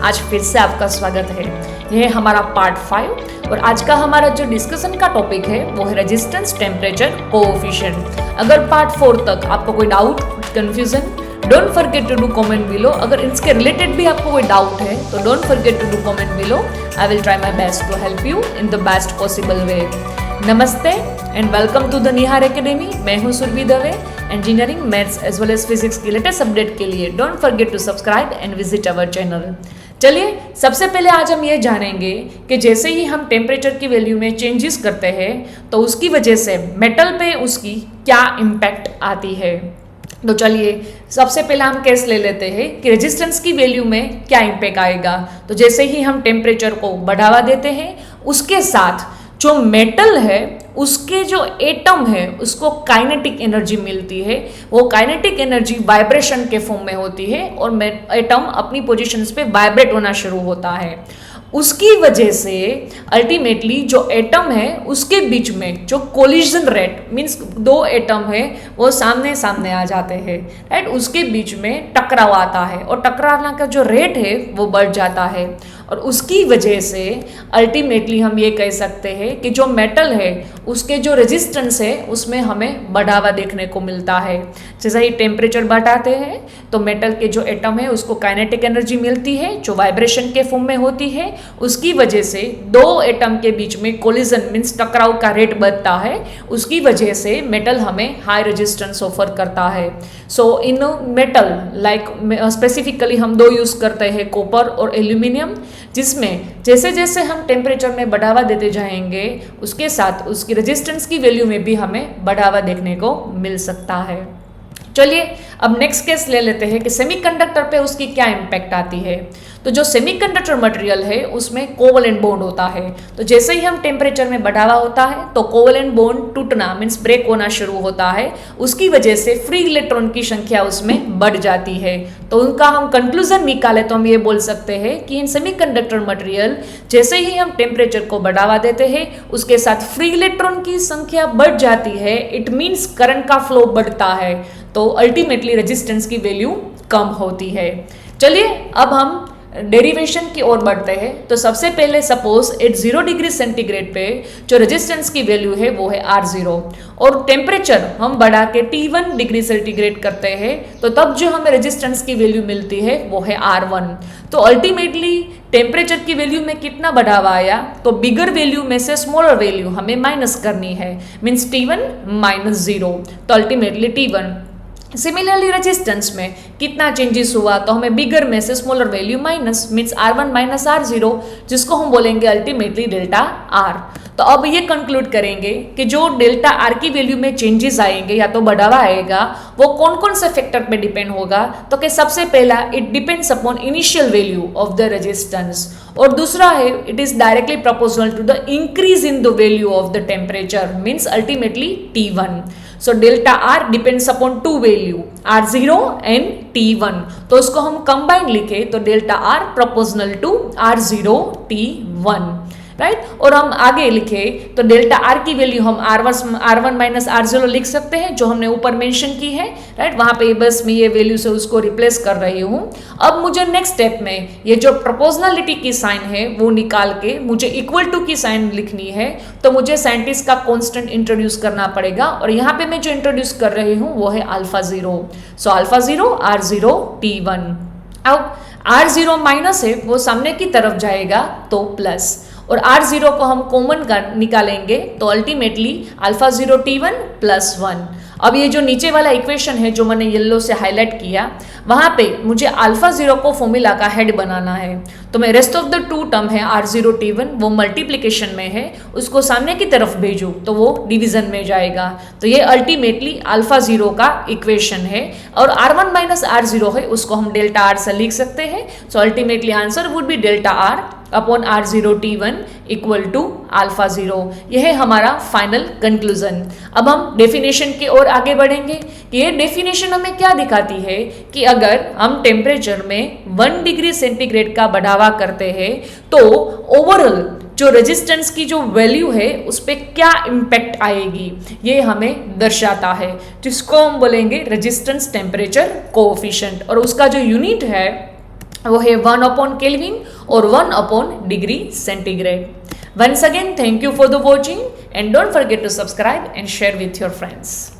आज फिर से आपका स्वागत है। यह है हमारा पार्ट 5 और आज का हमारा जो डिस्कशन का टॉपिक है वो है रेजिस्टेंस टेम्परेचर कोएफिशिएंट। अगर पार्ट 4 तक आपको कोई doubt, confusion, don't forget to do comment below. अगर इसके रिलेटेड भी आपको कोई डाउट है तो don't forget to do comment below. I will try my best to help you in the best possible way. नमस्ते and welcome to the Nihar academy. मैं हूं Surbhi Dave. Engineering, maths as well as physics की latest update के लिए don't forget to subscribe and visit our channel. चलिए सबसे पहले आज हम ये जानेंगे कि जैसे ही हम टेम्परेचर की वैल्यू में चेंजेस करते हैं तो उसकी वजह से मेटल पे उसकी क्या इम्पैक्ट आती है। तो चलिए सबसे पहले हम केस ले लेते हैं कि रेजिस्टेंस की वैल्यू में क्या इम्पैक्ट आएगा। तो जैसे ही हम टेम्परेचर को बढ़ावा देते हैं उसके साथ जो मेटल है उसके जो एटम है उसको काइनेटिक एनर्जी मिलती है। वो काइनेटिक एनर्जी वाइब्रेशन के फॉर्म में होती है और एटम अपनी पोजीशंस पे वाइब्रेट होना शुरू होता है। उसकी वजह से अल्टीमेटली जो एटम है उसके बीच में जो कोलिजन रेट मीन्स दो एटम है वो सामने सामने आ जाते हैं, राइट। उसके बीच में टकराव आता है और टकराने का जो रेट है वो बढ़ जाता है और उसकी वजह से अल्टीमेटली हम ये कह सकते हैं कि जो मेटल है उसके जो रेजिस्टेंस है उसमें हमें बढ़ावा देखने को मिलता है। जैसे ही टेम्परेचर बढ़ाते हैं तो मेटल के जो एटम है उसको काइनेटिक एनर्जी मिलती है जो वाइब्रेशन के फॉर्म में होती है। उसकी वजह से दो एटम के बीच में कोलिजन मीन्स टकराव का रेट बढ़ता है। उसकी वजह से मेटल हमें हाई रेजिस्टेंस ऑफर करता है। सो इन मेटल लाइक स्पेसिफिकली हम दो यूज करते हैं, कॉपर और एल्यूमिनियम, जिसमें जैसे जैसे हम टेम्परेचर में बढ़ावा देते जाएंगे उसके साथ उसकी रेजिस्टेंस की वैल्यू में भी हमें बढ़ावा देखने को मिल सकता है। चलिए अब नेक्स्ट केस ले लेते हैं कि सेमीकंडक्टर पे उसकी क्या इम्पैक्ट आती है। तो जो सेमीकंडक्टर मटेरियल है उसमें कोवलेंट बॉन्ड होता है। तो जैसे ही हम टेम्परेचर में बढ़ावा होता है तो कोवलेंट बॉन्ड टूटना मीन्स ब्रेक होना शुरू होता है। उसकी वजह से फ्री इलेक्ट्रॉन की संख्या उसमें बढ़ जाती है। तो उनका हम कंक्लूजन निकाले तो हम ये बोल सकते हैं कि इन सेमीकंडक्टर मटेरियल जैसे ही हम टेम्परेचर को बढ़ावा देते हैं उसके साथ फ्री इलेक्ट्रॉन की संख्या बढ़ जाती है। इट मीन्स करंट का फ्लो बढ़ता है तो अल्टीमेटली रेजिस्टेंस की वैल्यू कम होती है। चलिए अब हम डेरिवेशन की ओर बढ़ते हैं। तो सबसे पहले सपोज एट 0 डिग्री सेंटीग्रेड पे जो रेजिस्टेंस की वैल्यू है वो है R0 और टेम्परेचर हम बढ़ा के T1 डिग्री सेंटीग्रेड करते हैं तो तब जो हमें रेजिस्टेंस की वैल्यू मिलती है वो है R1। तो अल्टीमेटली टेम्परेचर की वैल्यू में कितना बढ़ावा आया तो बिगर वैल्यू में से स्मॉलर वैल्यू हमें माइनस करनी है मीन्स T1 माइनस 0 तो अल्टीमेटली T1। सिमिलरली रेजिस्टेंस में कितना चेंजेस हुआ तो हमें बिगर में से smaller value minus means R1 minus R0 जिसको हम बोलेंगे अल्टीमेटली डेल्टा R। तो अब ये कंक्लूड करेंगे कि जो डेल्टा R की वैल्यू में चेंजेस आएंगे या तो बढ़ावा आएगा वो कौन कौन से फैक्टर पे डिपेंड होगा। तो कि सबसे पहला it depends upon initial value of the resistance और दूसरा है it is directly proportional to the increase in the value of the temperature means ultimately T1। So delta R depends upon two value R0 and T1। तो उसको हम combine लिखे तो delta R proportional to R0 T1, right. और हम आगे लिखे तो डेल्टा R की वैल्यू हम R1 माइनस R0 लिख सकते हैं जो हमने ऊपर मेंशन की है, राइट। वहां पे बस मैं ये वैल्यू से उसको रिप्लेस कर रही हूं। अब मुझे नेक्स्ट स्टेप में ये जो प्रोपोर्शनलिटी की साइन है वो निकाल के मुझे इक्वल टू की साइन लिखनी है तो मुझे साइंटिस्ट का कांस्टेंट इंट्रोड्यूस करना पड़ेगा और यहाँ पे मैं जो इंट्रोड्यूस कर रही हूँ वो है alpha 0। So alpha 0 R0 T1। अब R0 माइनस है वो सामने की तरफ जाएगा तो प्लस और R0 को हम कॉमन निकालेंगे तो अल्टीमेटली अल्फा 0 T1 प्लस 1। अब ये जो नीचे वाला इक्वेशन है जो मैंने येलो से हाईलाइट किया वहां पे मुझे अल्फा 0 को फॉर्मूला का हेड बनाना है तो मैं rest of the two term है R0 T1 वो मल्टीप्लिकेशन में है उसको सामने की तरफ भेजूं तो वो डिवीजन में जाएगा। तो ये अल्टीमेटली अल्फा 0 का इक्वेशन है और R1 माइनस R0 है उसको हम डेल्टा R से लिख सकते हैं। So ultimately answer would be delta R upon R0 T1 equal to alpha 0। यह है हमारा फाइनल कंक्लूजन। अब हम डेफिनेशन की ओर आगे बढ़ेंगे। ये डेफिनेशन हमें क्या दिखाती है कि अगर हम टेम्परेचर में 1 डिग्री सेंटीग्रेड का बढ़ावा करते हैं तो ओवरऑल जो रेजिस्टेंस की जो वैल्यू है उस पर क्या इम्पैक्ट आएगी ये हमें दर्शाता है जिसको हम बोलेंगे रेजिस्टेंस टेम्परेचर कोएफिशिएंट और उसका जो यूनिट है वो है 1 अपॉन केल्विन और 1 upon degree centigrade. Once again, thank you for the watching and don't forget to subscribe and share with your friends.